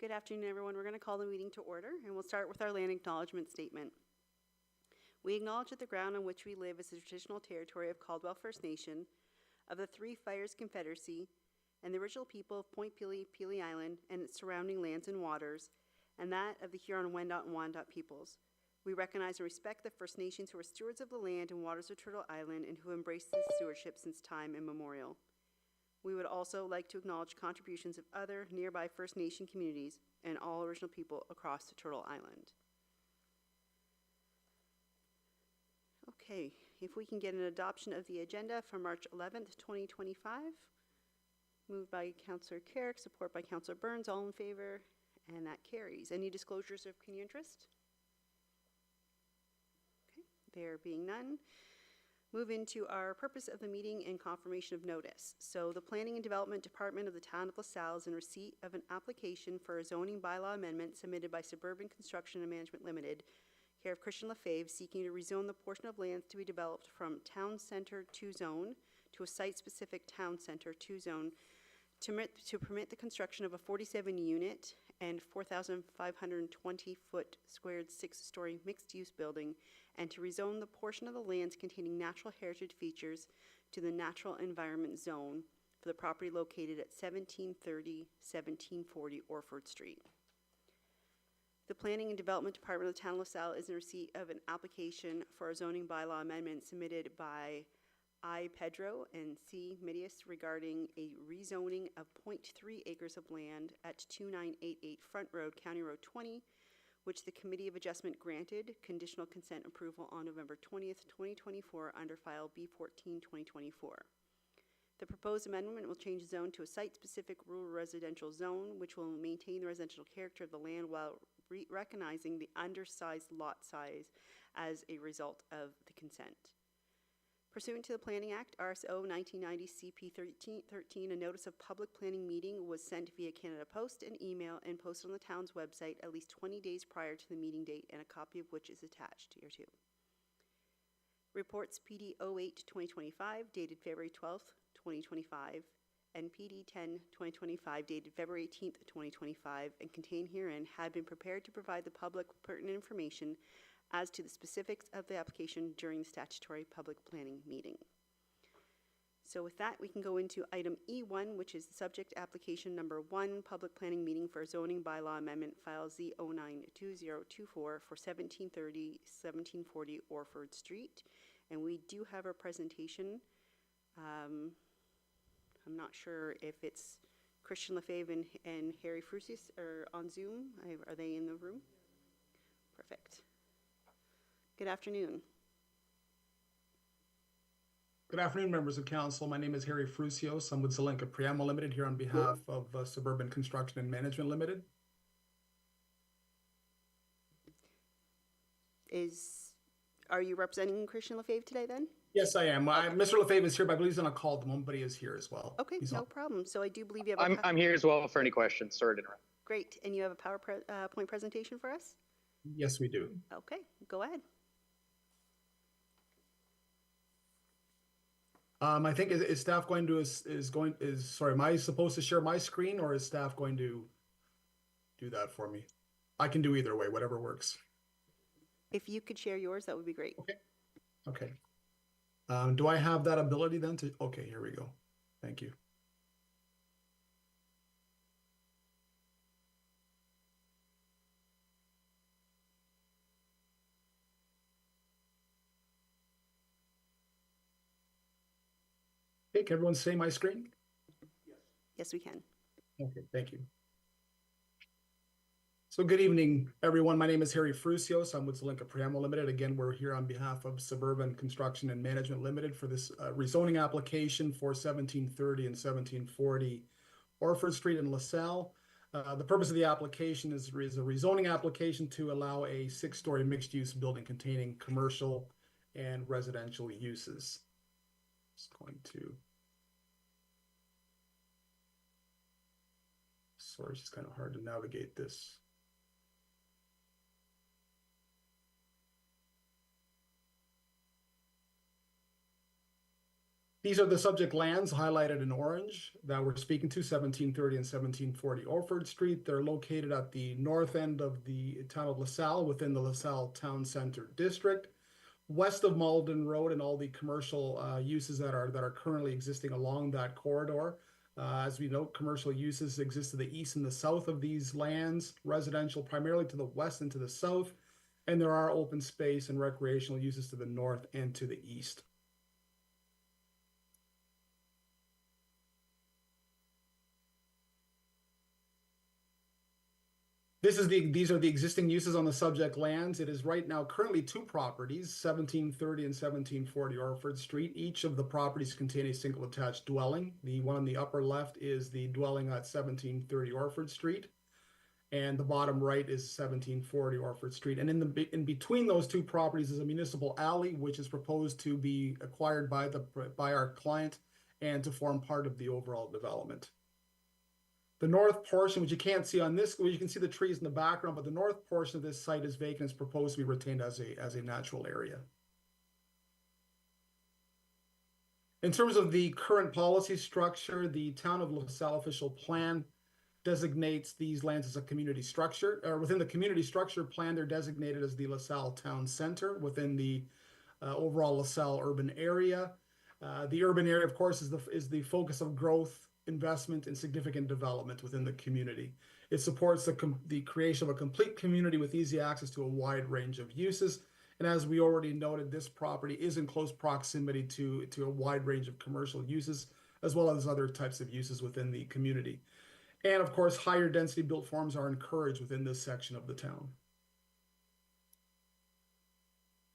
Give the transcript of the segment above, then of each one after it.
Good afternoon, everyone. We're going to call the meeting to order, and we'll start with our land acknowledgement statement. We acknowledge that the ground on which we live is the traditional territory of Caldwell First Nation, of the Three Fires Confederacy, and the original people of Point Pelee, Pelee Island, and its surrounding lands and waters, and that of the Huron-Wendat and Wendat peoples. We recognize and respect the First Nations who are stewards of the land and waters of Turtle Island and who embrace this stewardship since time immemorial. We would also like to acknowledge contributions of other nearby First Nation communities and all original people across Turtle Island. Okay, if we can get an adoption of the agenda for March 11th, 2025. Moved by Councillor Carrick, support by Councillor Burns, all in favor, and that carries. Any disclosures of community interest? Okay, there being none. Move into our purpose of the meeting and confirmation of notice. So the Planning and Development Department of the Town of LaSalle is in receipt of an application for a zoning bylaw amendment submitted by Suburban Construction and Management Limited, care of Christian Lefebvre, seeking to rezone the portion of lands to be developed from Town Center 2 zone to a site-specific Town Center 2 zone to permit the construction of a 47-unit and 4,520-foot squared 6-story mixed-use building, and to rezone the portion of the lands containing natural heritage features to the natural environment zone for the property located at 1730-1740 Orford Street. The Planning and Development Department of the Town of LaSalle is in receipt of an application for a zoning bylaw amendment submitted by I. Pedro and C. Midius regarding a rezoning of 0.3 acres of land at 2988 Front Road, County Road 20, which the Committee of Adjustment granted conditional consent approval on November 20th, 2024 under file B14-2024. The proposed amendment will change the zone to a site-specific rural residential zone, which will maintain the residential character of the land while recognizing the undersized lot size as a result of the consent. Pursuant to the Planning Act, RSO 1990 CP 13, a notice of public planning meeting was sent via Canada Post and email and posted on the town's website at least 20 days prior to the meeting date, and a copy of which is attached here too. Reports PD 08-2025 dated February 12th, 2025, and PD 10-2025 dated February 18th, 2025, and contained herein had been prepared to provide the public pertinent information as to the specifics of the application during the statutory public planning meeting. So with that, we can go into item E1, which is the subject application number 1, public planning meeting for zoning bylaw amendment file Z092024 for 1730-1740 Orford Street. And we do have a presentation. I'm not sure if it's Christian Lefebvre and Harry Frusius are on Zoom. Are they in the room? Perfect. Good afternoon. Good afternoon, members of council. My name is Harry Frusios. I'm with Zelenka Priamo Limited here on behalf of Suburban Construction and Management Limited. Are you representing Christian Lefebvre today then? Yes, I am. Okay. Mr. Lefebvre is here, but I believe he's on a call at the moment, but he is here as well. Okay, no problem. So I do believe you have I'm here as well for any questions. Sorry to interrupt. Great. And you have a PowerPoint presentation for us? Yes, we do. Okay, go ahead. I think is staff going to sorry, am I supposed to share my screen, or is staff going to do that for me? I can do either way, whatever works. If you could share yours, that would be great. Okay. Okay. Do I have that ability then to, okay, here we go. Thank you. Okay, can everyone see my screen? Yes. Yes, we can. Okay, thank you. So good evening, everyone. My name is Harry Frusios. I'm with Zelenka Priamo Limited. Again, we're here on behalf of Suburban Construction and Management Limited for this rezoning application for 1730 and 1740 Orford Street in LaSalle. The purpose of the application is a rezoning application to allow a 6-story mixed-use building containing commercial and residential uses. Just going to, sorry, it's just kind of hard to navigate this. These are the subject lands highlighted in orange that we're speaking to, 1730 and 1740 Orford Street. They're located at the north end of the town of LaSalle within the LaSalle Town Center District, west of Malden Road and all the commercial uses that are currently existing along that corridor. As we know, commercial uses exist to the east and the south of these lands, residential primarily to the west and to the south, and there are open space and recreational uses to the north and to the east. These are the existing uses on the subject lands. It is right now currently two properties, 1730 and 1740 Orford Street. Each of the properties contain a single attached dwelling. The one on the upper left is the dwelling at 1730 Orford Street, and the bottom right is 1740 Orford Street. And in between those two properties is a municipal alley, which is proposed to be acquired by our client and to form part of the overall development. The north portion, which you can't see on this, well, you can see the trees in the background, but the north portion of this site is vacant. It's proposed to be retained as a natural area. In terms of the current policy structure, the Town of LaSalle official plan designates these lands as a community structure. Or within the community structure plan, they're designated as the LaSalle Town Center within the overall LaSalle urban area. The urban area, of course, is the focus of growth, investment, and significant development within the community. It supports the creation of a complete community with easy access to a wide range of uses. And as we already noted, this property is in close proximity to a wide range of commercial uses, as well as other types of uses within the community. And of course, higher density built forms are encouraged within this section of the town.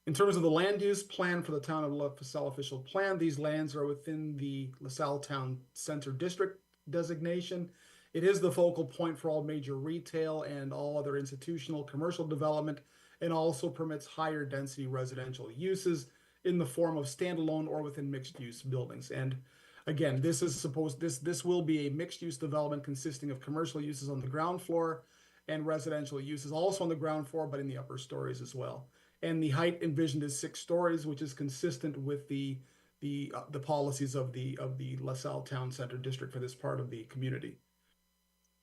In terms of the land use plan for the Town of LaSalle official plan, these lands are within the LaSalle Town Center District designation. It is the focal point for all major retail and all other institutional commercial development, and also permits higher density residential uses in the form of standalone or within mixed use buildings. And again, this will be a mixed use development consisting of commercial uses on the ground floor and residential uses also on the ground floor, but in the upper stories as well. And the height envisioned is 6 stories, which is consistent with the policies of the LaSalle Town Center District for this part of the community.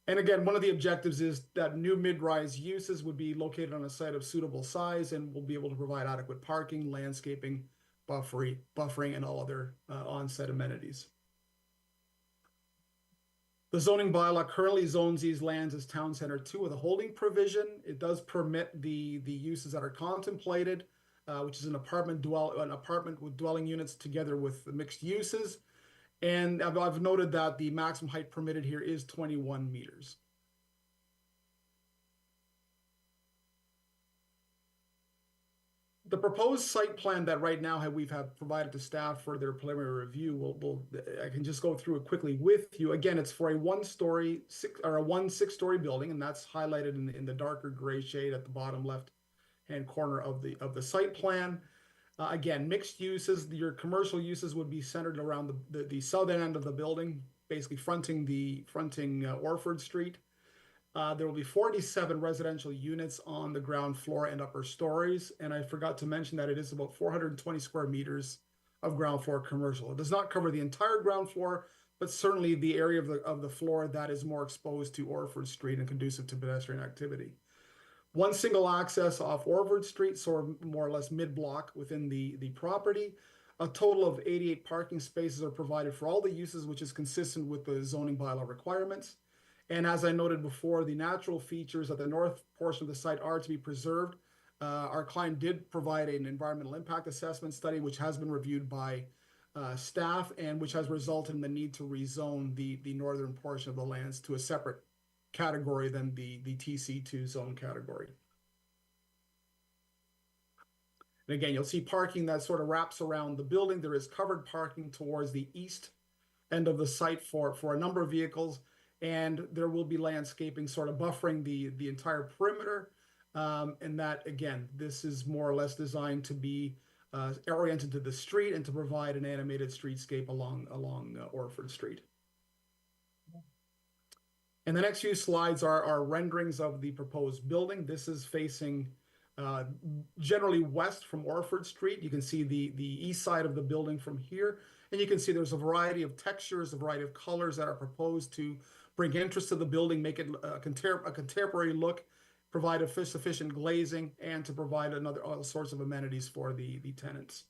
And again, one of the objectives is that new mid-rise uses would be located on a site of suitable size and will be able to provide adequate parking, landscaping, buffering, and all other on-site amenities. The zoning bylaw currently zones these lands as Town Center 2 with a holding provision. It does permit the uses that are contemplated, which is an apartment with dwelling units together with the mixed uses. And I've noted that the maximum height permitted here is 21 meters. The proposed site plan that right now we've provided to staff for their preliminary review, I can just go through it quickly with you. Again, it's for a 1-6-story building, and that's highlighted in the darker gray shade at the bottom left-hand corner of the site plan. Again, mixed uses. Your commercial uses would be centered around the southern end of the building, basically fronting Orford Street. There will be 47 residential units on the ground floor and upper stories. And I forgot to mention that it is about 420 square meters of ground floor commercial. It does not cover the entire ground floor, but certainly the area of the floor that is more exposed to Orford Street and conducive to pedestrian activity. One single access off Orford Street, so more or less mid-block within the property. A total of 88 parking spaces are provided for all the uses, which is consistent with the zoning bylaw requirements. And as I noted before, the natural features of the north portion of the site are to be preserved. Our client did provide an environmental impact assessment study, which has been reviewed by staff and which has resulted in the need to rezone the northern portion of the lands to a separate category than the TC2 zone category. And again, you'll see parking that sort of wraps around the building. There is covered parking towards the east end of the site for a number of vehicles. And there will be landscaping sort of buffering the entire perimeter. And that, again, this is more or less designed to be oriented to the street and to provide an animated streetscape along Orford Street. And the next few slides are renderings of the proposed building. This is facing generally west from Orford Street. You can see the east side of the building from here, and you can see there's a variety of textures, a variety of colors that are proposed to bring interest to the building, make it a contemporary look, provide sufficient glazing, and to provide all sorts of amenities for the tenants.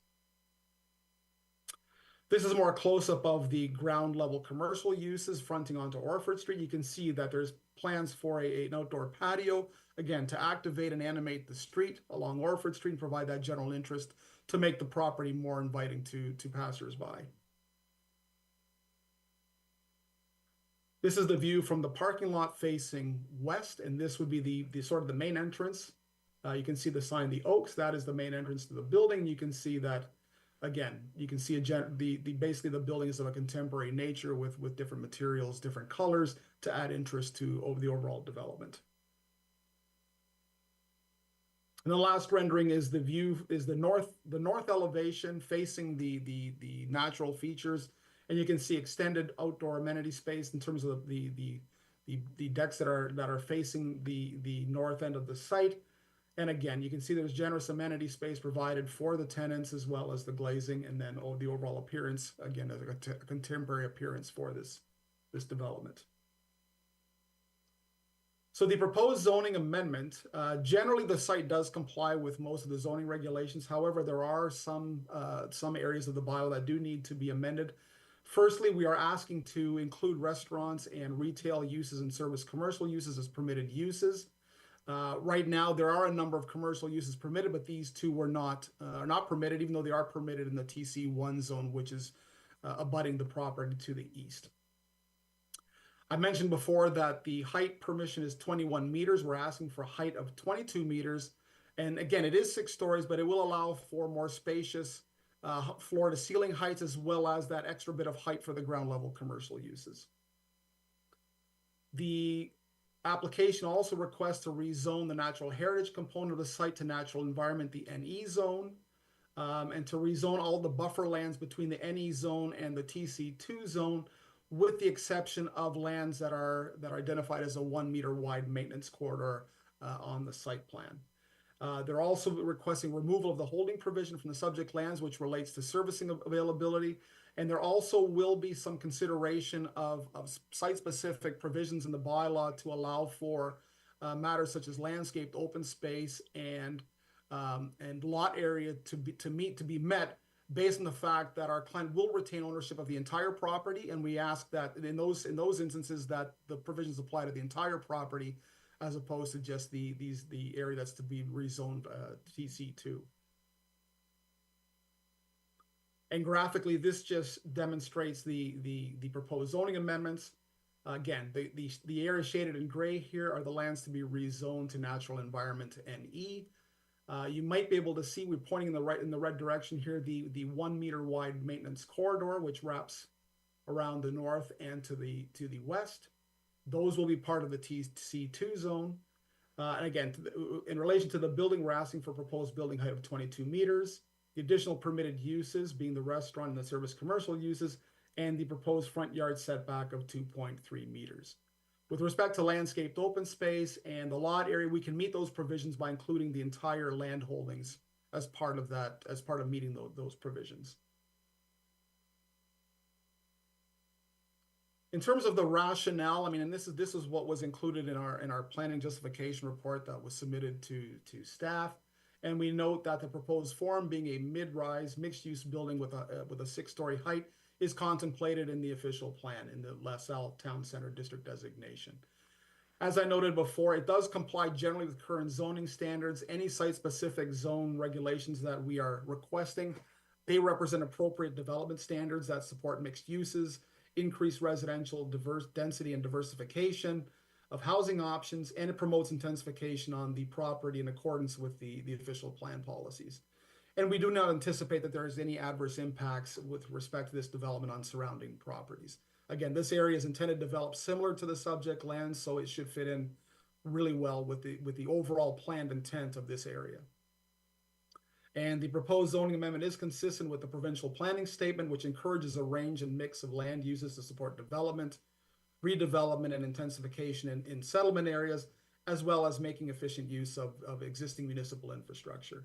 This is more a close-up of the ground level commercial uses fronting onto Orford Street. You can see that there's plans for an outdoor patio, again, to activate and animate the street along Orford Street and provide that general interest to make the property more inviting to passersby. This is the view from the parking lot facing west, and this would be the sort of the main entrance. You can see the sign, the Oaks, that is the main entrance to the building. You can see that, again, you can see basically the building is of a contemporary nature with different materials, different colors to add interest to the overall development. And the last rendering is the view, is the north elevation facing the natural features. And you can see extended outdoor amenity space in terms of the decks that are facing the north end of the site. And again, you can see there's generous amenity space provided for the tenants as well as the glazing, and then the overall appearance, again, as a contemporary appearance for this development. So the proposed zoning amendment, generally the site does comply with most of the zoning regulations. However, there are some areas of the bylaw that do need to be amended. Firstly, we are asking to include restaurants and retail uses and service commercial uses as permitted uses. Right now, there are a number of commercial uses permitted, but these two are not permitted, even though they are permitted in the TC1 zone, which is abutting the property to the east. I mentioned before that the height permission is 21 meters. We're asking for a height of 22 meters. And again, it is 6 stories, but it will allow for more spacious floor to ceiling heights, as well as that extra bit of height for the ground level commercial uses. The application also requests to rezone the natural heritage component of the site to natural environment, the NE zone, and to rezone all the buffer lands between the NE zone and the TC2 zone, with the exception of lands that are identified as a 1 meter wide maintenance corridor on the site plan. They're also requesting removal of the holding provision from the subject lands, which relates to servicing availability. And there also will be some consideration of site-specific provisions in the bylaw to allow for matters such as landscaped open space and lot area to be met, based on the fact that our client will retain ownership of the entire property. And we ask that in those instances that the provisions apply to the entire property, as opposed to just the area that's to be rezoned TC2. And graphically, this just demonstrates the proposed zoning amendments. Again, the area shaded in gray here are the lands to be rezoned to natural environment NE. You might be able to see, we're pointing in the red direction here, the 1 meter wide maintenance corridor, which wraps around the north and to the west. Those will be part of the TC2 zone. And again, in relation to the building, we're asking for proposed building height of 22 meters. The additional permitted uses being the restaurant and the service commercial uses, and the proposed front yard setback of 2.3 meters. With respect to landscaped open space and the lot area, we can meet those provisions by including the entire land holdings as part of meeting those provisions. In terms of the rationale, I mean, and this is what was included in our planning justification report that was submitted to staff. And we note that the proposed form, being a mid-rise mixed-use building with a 6-story height, is contemplated in the official plan in the LaSalle Town Center District designation. As I noted before, it does comply generally with current zoning standards. Any site-specific zone regulations that we are requesting, they represent appropriate development standards that support mixed uses, increase residential density and diversification of housing options, and it promotes intensification on the property in accordance with the official plan policies. And we do not anticipate that there is any adverse impacts with respect to this development on surrounding properties. Again, this area is intended to develop similar to the subject lands, so it should fit in really well with the overall planned intent of this area. And the proposed zoning amendment is consistent with the provincial planning statement, which encourages a range and mix of land uses to support development, redevelopment, and intensification in settlement areas. as well as making efficient use of existing municipal infrastructure.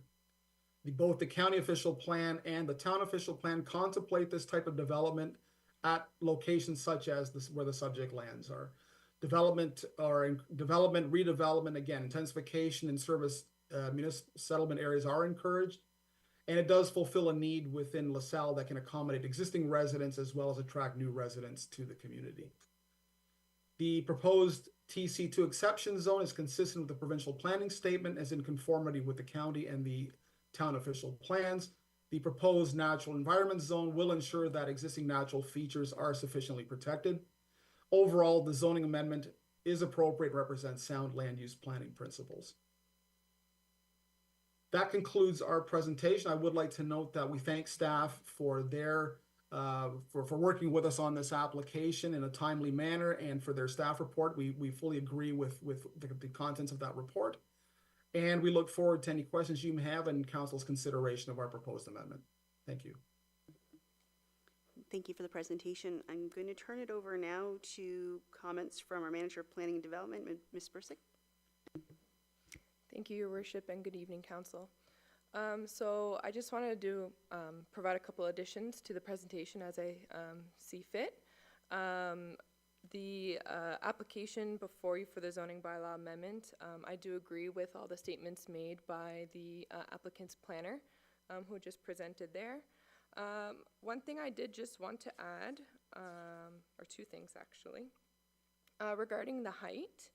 Both the county official plan and the town official plan contemplate this type of development at locations such as this, where the subject lands are. Development, redevelopment, again, intensification and service municipal settlement areas are encouraged. And it does fulfill a need within LaSalle that can accommodate existing residents as well as attract new residents to the community. The proposed TC2 exception zone is consistent with the provincial planning statement as in conformity with the county and the town official plans. The proposed natural environment zone will ensure that existing natural features are sufficiently protected. Overall, the zoning amendment is appropriate, represents sound land use planning principles. That concludes our presentation. I would like to note that we thank staff for their for working with us on this application in a timely manner and for their staff report. We fully agree with the contents of that report. And we look forward to any questions you may have and council's consideration of our proposed amendment. Thank you. Thank you for the presentation. I'm going to turn it over now to comments from our Manager of Planning and Development, Ms. Bursick. Thank you, Your Worship, and good evening, Council. So I just wanted to provide a couple additions to the presentation as I see fit. The application before you for the zoning bylaw amendment, I do agree with all the statements made by the applicant's planner who just presented there. One thing I did just want to add, or two things actually, regarding the height.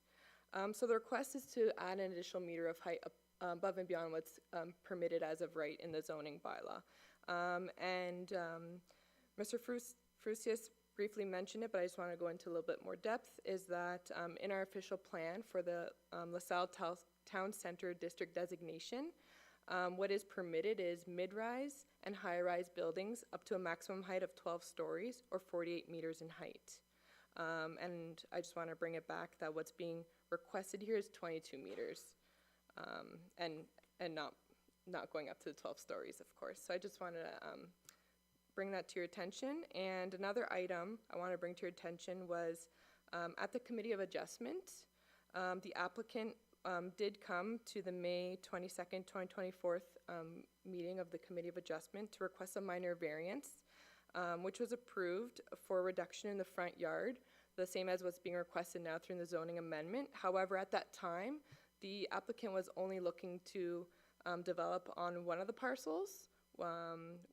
So the request is to add an additional meter of height above and beyond what's permitted as of right in the zoning bylaw. Mr. Frusius briefly mentioned it, but I just want to go into a little bit more depth, is that in our official plan for the LaSalle Town Center District designation, what is permitted is mid-rise and high-rise buildings up to a maximum height of 12 stories or 48 meters in height. And I just want to bring it back that what's being requested here is 22 meters and not going up to the 12 stories, of course. So I just wanted to bring that to your attention. And another item I want to bring to your attention was at the Committee of Adjustment, the applicant did come to the May 22nd, 2024 meeting of the Committee of Adjustment to request a minor variance, which was approved for a reduction in the front yard, the same as what's being requested now through the zoning amendment. However, at that time, the applicant was only looking to develop on one of the parcels,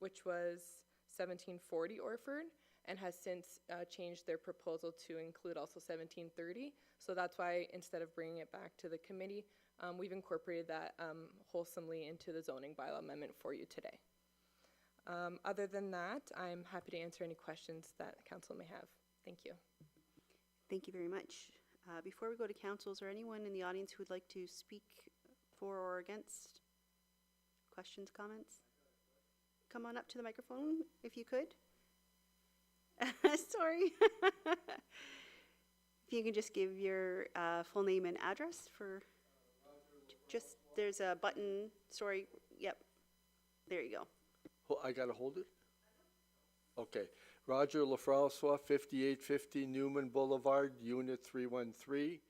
which was 1740 Orford, and has since changed their proposal to include also 1730. So that's why instead of bringing it back to the committee, we've incorporated that wholesomely into the zoning bylaw amendment for you today. Other than that, I'm happy to answer any questions that council may have. Thank you. Thank you very much. Before we go to council, is there anyone in the audience who would like to speak for or against? Questions, comments? Come on up to the microphone if you could. Sorry. If you can just give your full name and address for just, there's a button, sorry, yep, there you go. Oh, I gotta hold it? Okay. Roger Lafrancois, 5850 Newman Boulevard, Unit 313.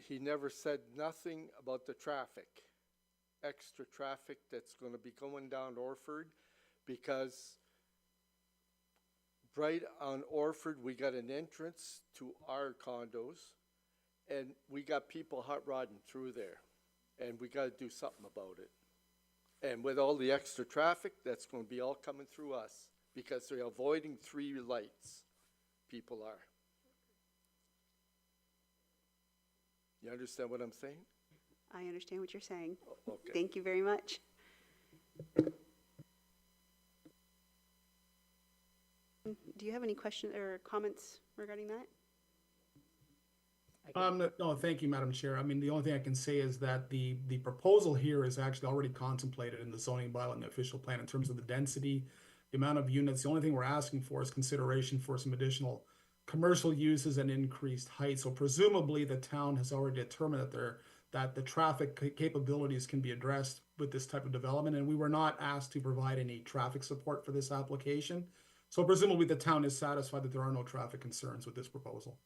He never said nothing about the traffic, extra traffic that's going to be going down Orford, because right on Orford we got an entrance to our condos, and we got people hot rodding through there, and we got to do something about it. And with all the extra traffic, that's going to be all coming through us, because they're avoiding 3 lights. People are. You understand what I'm saying? I understand what you're saying. Okay. Thank you very much. Do you have any questions or comments regarding that? No, thank you, Madam Chair. I mean, the only thing I can say is that the proposal here is actually already contemplated in the zoning bylaw and the official plan in terms of the density, the amount of units. The only thing we're asking for is consideration for some additional commercial uses and increased height. So presumably the town has already determined that the traffic capabilities can be addressed with this type of development, and we were not asked to provide any traffic support for this application. So presumably the town is satisfied that there are no traffic concerns with this proposal.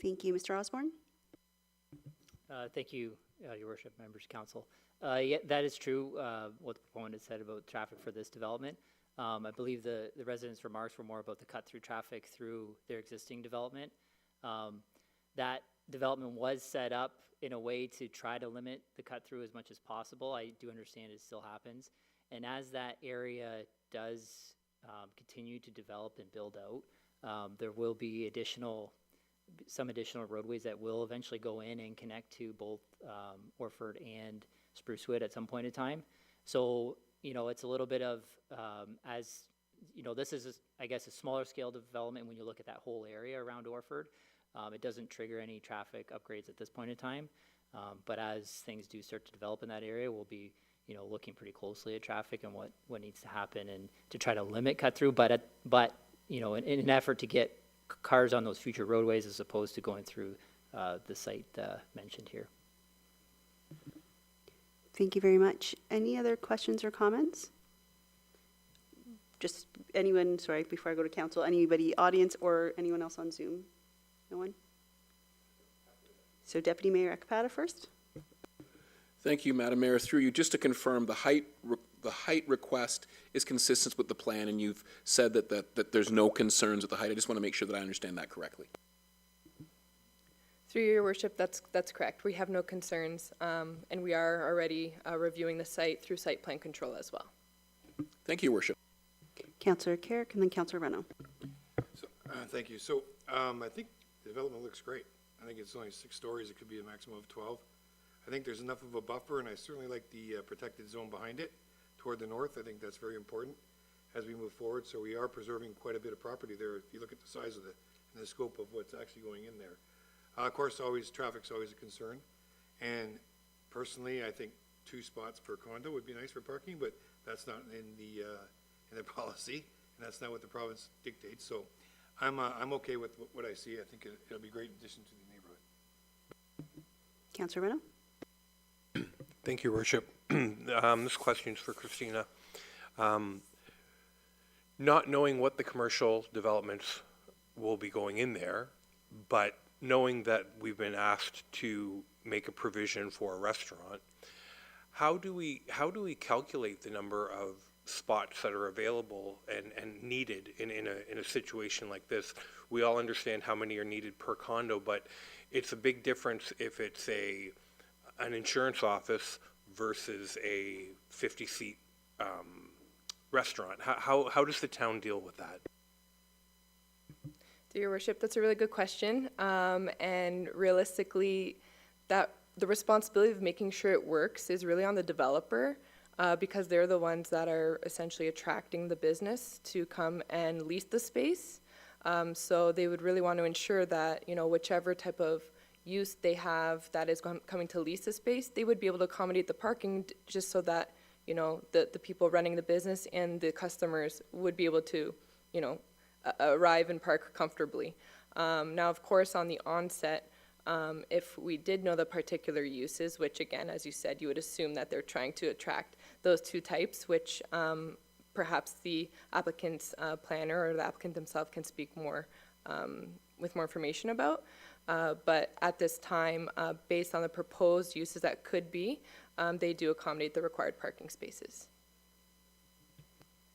Thank you, Mr. Osborne. Thank you, Your Worship, members of council. Yeah, that is true, what the proponent said about traffic for this development. I believe the residents' remarks were more about the cut-through traffic through their existing development. That development was set up in a way to try to limit the cut-through as much as possible. I do understand it still happens. And as that area does continue to develop and build out, there will be some additional roadways that will eventually go in and connect to both Orford and Sprucewood at some point in time. So, you know, it's a little bit of, as, you know, this is, I guess, a smaller scale development when you look at that whole area around Orford. It doesn't trigger any traffic upgrades at this point in time. But as things do start to develop in that area, we'll be, you know, looking pretty closely at traffic and what needs to happen and to try to limit cut through, but you know, in an effort to get cars on those future roadways as opposed to going through the site mentioned here. Thank you very much. Any other questions or comments? Just anyone, sorry, before I go to council, anybody, audience, or anyone else on Zoom? No one? So Deputy Mayor Akapata first. Thank you, Madam Mayor. Through you, just to confirm, the height request is consistent with the plan, and you've said that there's no concerns with the height. I just want to make sure that I understand that correctly. Through your worship, that's correct. We have no concerns, and we are already reviewing the site through site plan control as well. Thank you, Your Worship. Councillor Carrick and then Councillor Reno. Thank you. So I think the development looks great. I think it's only 6 stories. It could be a maximum of 12. I think there's enough of a buffer, and I certainly like the protected zone behind it toward the north. I think that's very important as we move forward. So we are preserving quite a bit of property there if you look at the size of and the scope of what's actually going in there. Of course, traffic's always a concern. And personally, I think 2 spots per condo would be nice for parking, but that's not in the policy, and that's not what the province dictates. So I'm okay with what I see. I think it'll be a great addition to the neighborhood. Councillor Reno. Thank you, Worship. This question is for Christina. Not knowing what the commercial developments will be going in there, but knowing that we've been asked to make a provision for a restaurant, how do we calculate the number of spots that are available and needed in a situation like this? We all understand how many are needed per condo, but it's a big difference if it's an insurance office versus a 50-seat restaurant. How does the town deal with that? To your worship, that's a really good question. And realistically, that the responsibility of making sure it works is really on the developer, because they're the ones that are essentially attracting the business to come and lease the space. So they would really want to ensure that, you know, whichever type of use they have that is coming to lease the space, they would be able to accommodate the parking just so that, you know, the people running the business and the customers would be able to, you know, arrive and park comfortably. Now, of course, on the onset, if we did know the particular uses, which again, as you said, you would assume that they're trying to attract those 2 types, which perhaps the applicant's planner or the applicant themselves can speak more with more information about. But at this time, based on the proposed uses that could be, they do accommodate the required parking spaces.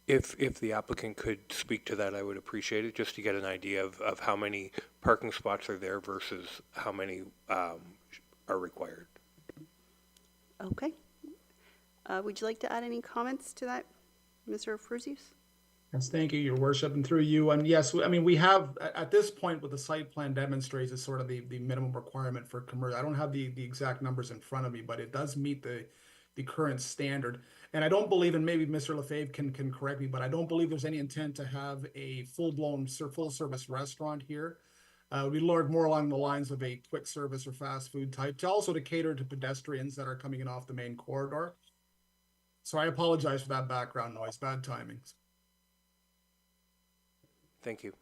If the applicant could speak to that, I would appreciate it, just to get an idea of how many parking spots are there versus how many are required. Okay. Would you like to add any comments to that, Mr. Frusius? Yes, thank you, Your Worship, and through you. And yes, I mean, we have, at this point, what the site plan demonstrates is sort of the minimum requirement for commercial. I don't have the exact numbers in front of me, but it does meet the current standard. And I don't believe, and maybe Mr. Lefebvre can correct me, but I don't believe there's any intent to have a full-blown, full-service restaurant here. We learned more along the lines of a quick service or fast food type, to also to cater to pedestrians that are coming in off the main corridor. So I apologize for that background noise, bad timing. Thank you.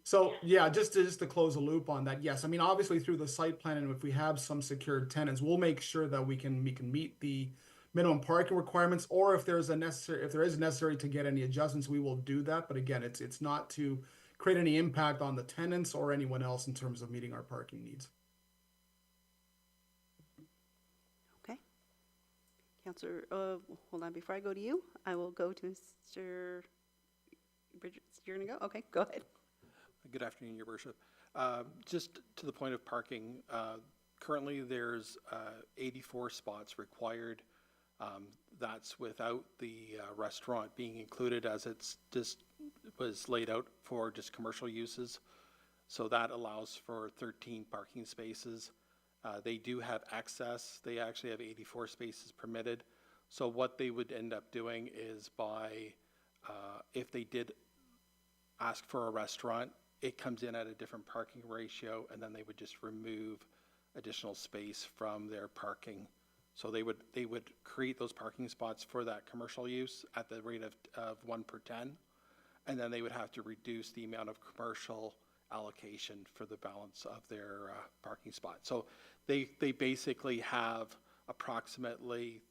So yeah, just to close a loop on that, yes, I mean, obviously through the site plan, and if we have some secured tenants, we'll make sure that we can meet the minimum parking requirements, or if there is necessary to get any adjustments, we will do that. But again, it's not to create any impact on the tenants or anyone else in terms of meeting our parking needs. Counselor, hold on, before I go to you, I will go to Mr. Bridges. You're gonna go? Okay, go ahead. Good afternoon, Your Worship. Just to the point of parking, currently there's 84 spots required. That's without the restaurant being included, as it's just was laid out for just commercial uses. So that allows for 13 parking spaces. They do have access. They actually have 84 spaces permitted. So what they would end up doing is if they did ask for a restaurant, it comes in at a different parking ratio, and then they would just remove additional space from their parking. So they would create those parking spots for that commercial use at the rate of 1 per 10, and then they would have to reduce the amount of commercial allocation for the balance of their parking spot. So they basically have approximately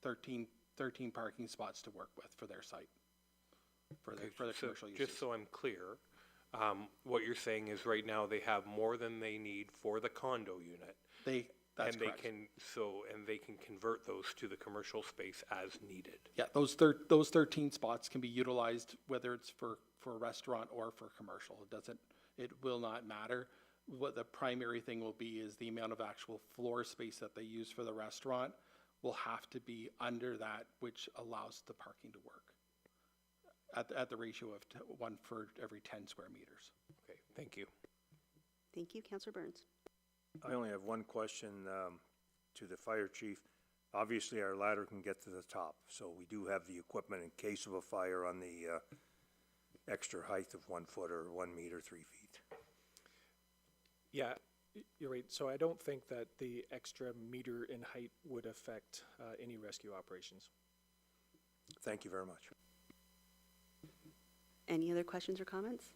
13 parking spots to work with for their site, for their commercial uses. Just so I'm clear, what you're saying is right now they have more than they need for the condo unit. That's And they correct. they can convert those to the commercial space as needed. Yeah, those 13 spots can be utilized, whether it's for a restaurant or for commercial. It will not matter. What the primary thing will be is the amount of actual floor space that they use for the restaurant will have to be under that, which allows the parking to work at the ratio of 1 for every 10 square meters. Okay, thank you. Thank you, Counselor Burns. I only have one question to the fire chief. Obviously, our ladder can get to the top, so we do have the equipment in case of a fire on the extra height of 1 foot or 1 meter, 3 feet. Yeah, you're right. So I don't think that the extra meter in height would affect any rescue operations. Thank you very much. Any other questions or comments?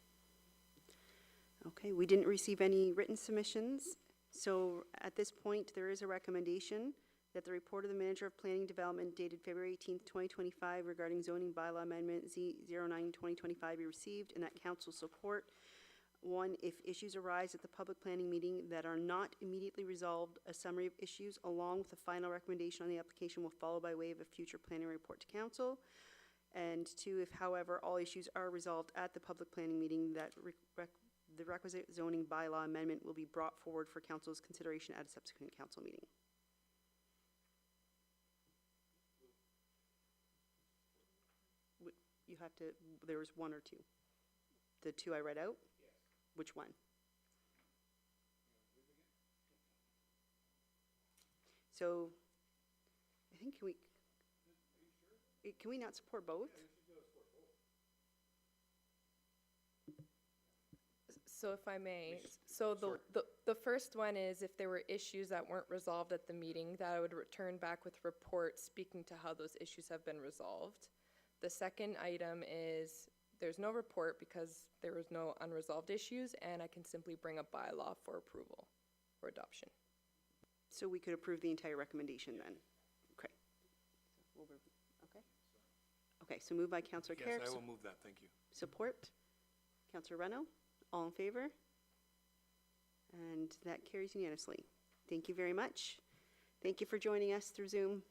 Okay, we didn't receive any written submissions, so at this point, there is a recommendation that the report of the Manager of Planning Development dated February 18th, 2025 regarding zoning bylaw amendment Z09-2025 be received and that council support. 1, if issues arise at the public planning meeting that are not immediately resolved, a summary of issues along with a final recommendation on the application will follow by way of a future planning report to council. And 2, if however all issues are resolved at the public planning meeting, that the requisite zoning bylaw amendment will be brought forward for council's consideration at a subsequent council meeting. You have to, there was 1 or 2? The 2 I read out? Yes. Which one? So, I think, can we not support both? So if I may, so the first one is if there were issues that weren't resolved at the meeting, that I would return back with reports speaking to how those issues have been resolved. The second item is there's no report because there was no unresolved issues, and I can simply bring a bylaw for approval or adoption. So we could approve the entire recommendation then? Okay. Okay. Okay, so moved by Councillor Carrick. Yes, I will move that, thank you. Support? Councillor Reno? All in favor? And that carries unanimously. Thank you very much. Thank you for joining us through Zoom.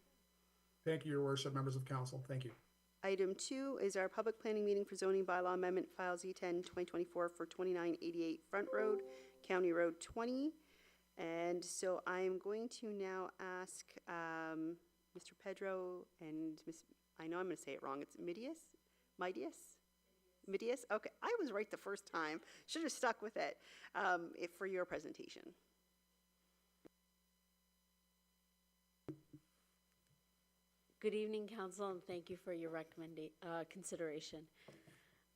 Thank you, Your Worship, members of council. Thank you. Item 2 is our public planning meeting for zoning bylaw amendment file Z10-2024 for 2988 Front Road, County Road 20. And so I'm going to now ask Mr. Pedro and I know I'm going to say it wrong. It's Midias? Okay, I was right the first time. Should have stuck with it for your presentation. Good evening, Council, and thank you for your consideration.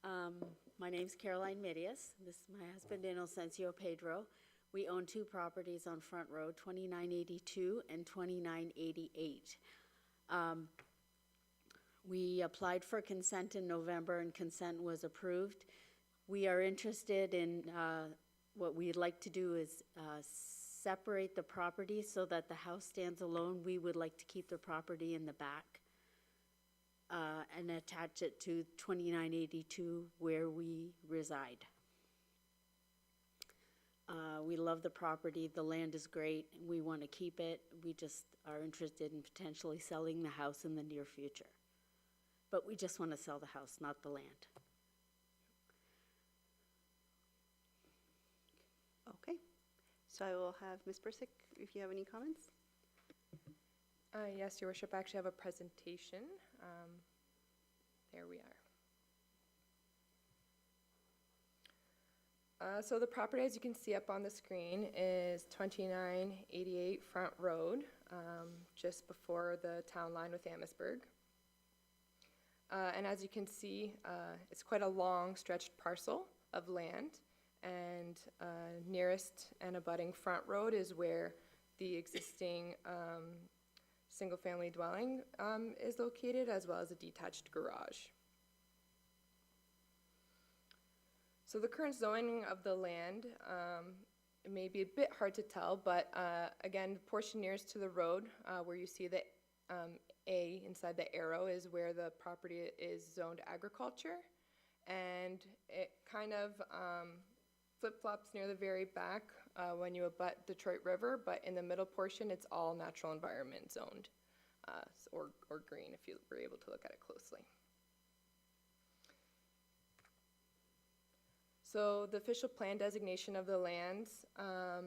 My name's Caroline Midias. This is my husband, Inocencio Pedro. We own 2 properties on Front Road, 2982 and 2988. We applied for consent in November, and consent was approved. We are interested in, what we'd like to do is separate the property so that the house stands alone. We would like to keep the property in the back and attach it to 2982 where we reside. We love the property, the land is great, and we want to keep it. We just are interested in potentially selling the house in the near future. But we just want to sell the house, not the land. Okay, so I will have Ms. Bursick, if you have any comments. Yes, Your Worship, I actually have a presentation. There we are. So the property, as you can see up on the screen, is 2988 Front Road, just before the town line with Amherstburg. And as you can see, it's quite a long stretched parcel of land, and nearest and abutting Front Road is where the existing single-family dwelling is located, as well as a detached garage. So the current zoning of the land, it may be a bit hard to tell, but again, the portion nearest to the road, where you see the A inside the arrow, is where the property is zoned agriculture, and it kind of flip-flops near the very back when you abut Detroit River, but in the middle portion, it's all natural environment zoned, or green if you were able to look at it closely. So the official plan designation of the lands, I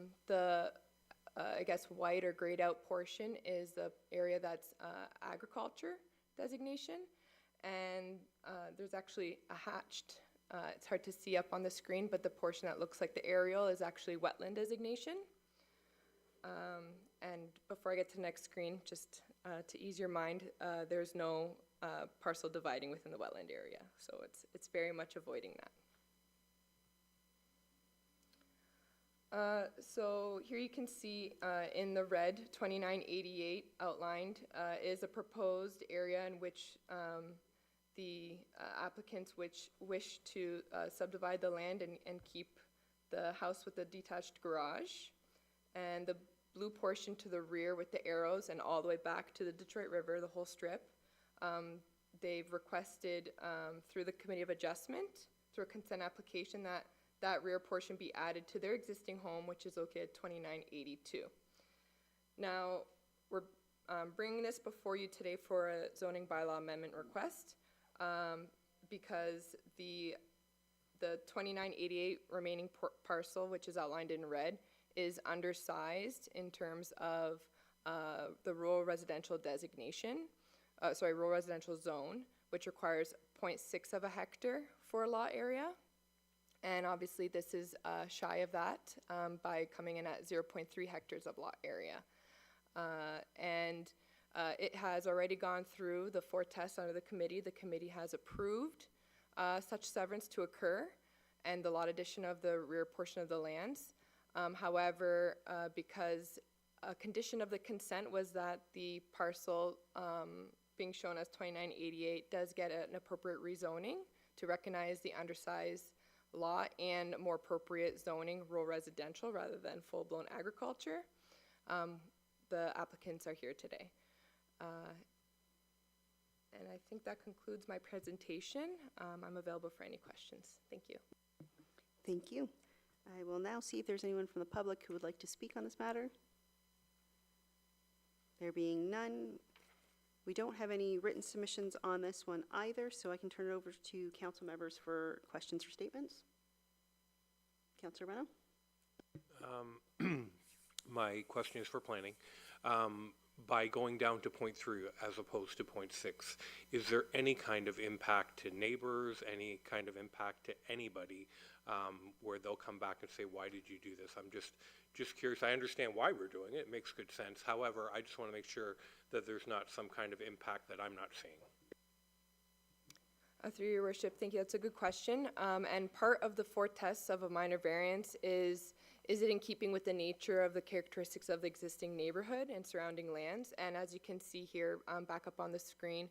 guess white or grayed out portion is the area that's agriculture designation, and there's actually a hatched, it's hard to see up on the screen, but the portion that looks like the aerial is actually wetland designation. And before I get to the next screen, just to ease your mind, there's no parcel dividing within the wetland area, so it's very much avoiding that. So here you can see in the red, 2988 outlined is a proposed area in which the applicants which wish to subdivide the land and keep the house with the detached garage. And the blue portion to the rear with the arrows and all the way back to the Detroit River, the whole strip, they've requested through the Committee of Adjustment, through a consent application, that rear portion be added to their existing home, which is located at 2982. Now, we're bringing this before you today for a zoning bylaw amendment request because the 2988 remaining parcel, which is outlined in red, is undersized in terms of the rural residential designation, rural residential zone, which requires 0.6 of a hectare for a lot area. And obviously this is shy of that by coming in at 0.3 hectares of lot area. It has already gone through the 4 tests under the committee. The committee has approved such severance to occur and the lot addition of the rear portion of the lands. However, because a condition of the consent was that the parcel being shown as 2988 does get an appropriate rezoning to recognize the undersized lot and more appropriate zoning, rural residential rather than full-blown agriculture. The applicants are here today. And I think that concludes my presentation. I'm available for any questions. Thank you. Thank you. I will now see if there's anyone from the public who would like to speak on this matter. There being none, we don't have any written submissions on this one either, so I can turn it over to council members for questions or statements. Councilor Reno? My question is for planning. By going down to 0.3 as opposed to 0.6, is there any kind of impact to neighbors, any kind of impact to anybody where they'll come back and say, why did you do this? I'm just curious. I understand why we're doing it. It makes good sense. However, I just want to make sure that there's not some kind of impact that I'm not seeing. Through your worship, thank you. That's a good question. And part of the 4 tests of a minor variance is it in keeping with the nature of the characteristics of the existing neighborhood and surrounding lands? And as you can see here, back up on the screen,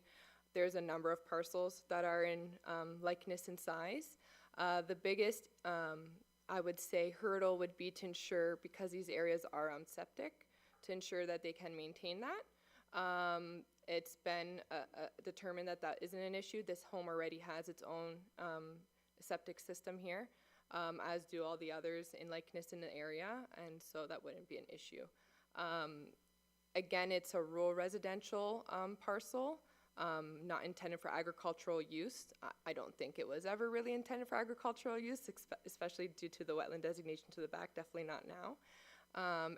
there's a number of parcels that are in likeness in size. The biggest, I would say, hurdle would be to ensure, because these areas are septic, to ensure that they can maintain that. It's been determined that that isn't an issue. This home already has its own septic system here. as do all the others in likeness in the area, and so that wouldn't be an issue. Again, it's a rural residential parcel, not intended for agricultural use. I don't think it was ever really intended for agricultural use, especially due to the wetland designation to the back, definitely not now.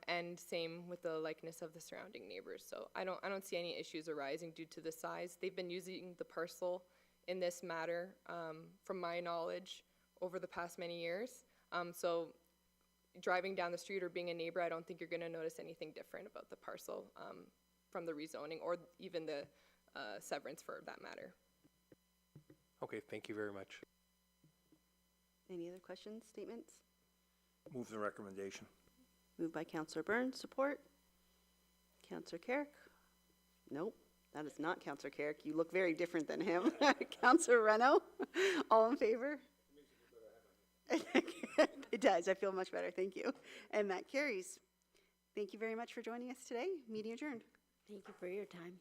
And same with the likeness of the surrounding neighbors. So I don't see any issues arising due to the size. They've been using the parcel in this matter, from my knowledge, over the past many years. So driving down the street or being a neighbor, I don't think you're gonna notice anything different about the parcel, from the rezoning or even the severance for that matter. Okay, thank you very much. Any other questions, statements? Move the recommendation. Moved by Counselor Burns, support. Counselor Carrick? Nope, that is not Counselor Carrick. You look very different than him. Counselor Reno? All in favor? It does. I feel much better. Thank you. And that carries. Thank you very much for joining us today. Meeting adjourned. Thank you for your time.